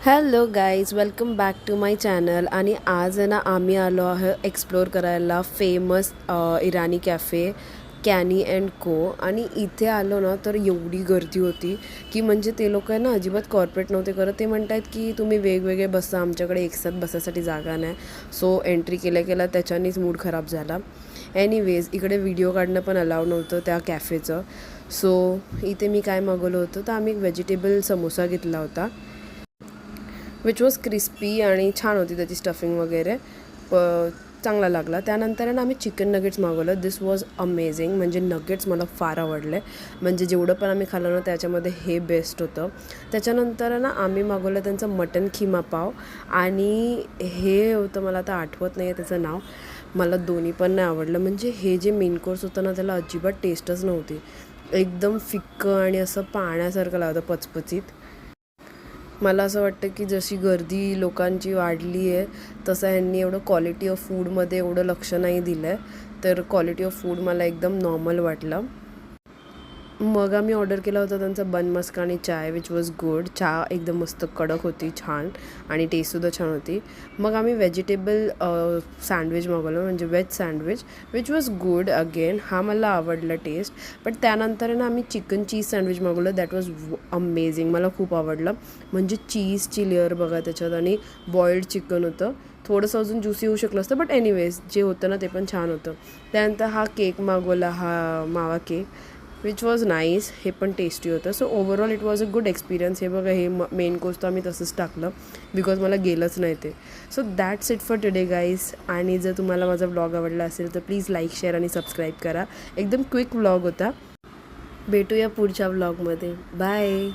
Hello guys, welcome back to my channel. आणि आज आहे ना आम्ही आलो आहे एक्सप्लोर करायला famous Irani cafe Kyani and co. आणि इथे आलो ना तर एवढी गर्दी होती की म्हणजे ते लोक आहे ना अजिबात कॉर्पोरेट नव्हते करत. ते म्हणत आहेत की तुम्ही वेगवेगळे बसा, आमच्याकडे एकसाथ बसासाठी जागा नाही. सो एंट्री केल्या केल्या त्याच्यानेच मूड खराब झाला. एनिवेज इकडे व्हिडिओ काढणं पण अलाव नव्हतं त्या कॅफेचं. सो इथे मी काय मागवलं होतं तर आम्ही एक व्हेजिटेबल समोसा घेतला होता विच वॉज क्रिस्पी आणि छान होती त्याची स्टफिंग वगैरे. चांगला लागला. त्यानंतर ना आम्ही चिकन नगेट्स मागवलं. दिस वॉज अमेझिंग. म्हणजे नगेट्स मला फार आवडले. म्हणजे जेवढं पण आम्ही खाल्लं ना त्याच्यामध्ये हे बेस्ट होतं. त्याच्यानंतर ना आम्ही मागवलं त्यांचं मटन खिमा पाव. आणि हे होतं, मला आता आठवत नाही आहे त्याचं नाव. मला दोन्ही पण नाही आवडलं. म्हणजे हे जे मेन कोर्स होतं ना त्याला अजिबात टेस्टच नव्हती. एकदम फिक्कं आणि असं पाण्यासारखं लागतं, पचपचीत. मला असं वाटतं की जशी गर्दी लोकांची वाढली आहे तसं ह्यांनी एवढं क्वालिटी ऑफ फूडमध्ये एवढं लक्ष नाही दिलं आहे. तर क्वालिटी ऑफ फूड मला एकदम नॉर्मल वाटलं. मग आम्ही ऑर्डर केला होता त्यांचा बन मस्क आणि चाय विच वॉज गुड. चहा एकदम मस्त कडक होती, छान, आणि टेस्टसुद्धा छान होती. मग आम्ही व्हेजिटेबल सँडविच मागवलं, म्हणजे veg sandwich which was good again. हा मला आवडला टेस्ट. बट त्यानंतर ना आम्ही चिकन चीज सँडविच मागवलं. That was amazing. मला खूप आवडलं. म्हणजे चीजची लेअर बघा त्याच्यात, आणि बॉइल्ड चिकन होतं. थोडंसं अजून ज्युसी होऊ शकलं असतं, बट एनिवेज जे होतं ना ते पण छान होतं. त्यानंतर हा केक मागवला, हा मावा केक विच वॉज नाईस. हे पण टेस्टी होतं. So overall it was a good experience. हे बघा, हे मेन कोर्स तर आम्ही तसंच टाकलं बिकॉज मला गेलंच नाही ते. So that's it for today guys. आणि जर तुम्हाला माझा व्लॉग आवडला असेल तर प्लीज लाईक, शेअर आणि सबस्क्राईब करा. एकदम क्विक व्लॉग होता. भेटूया पुढच्या व्लॉगमध्ये. बाय.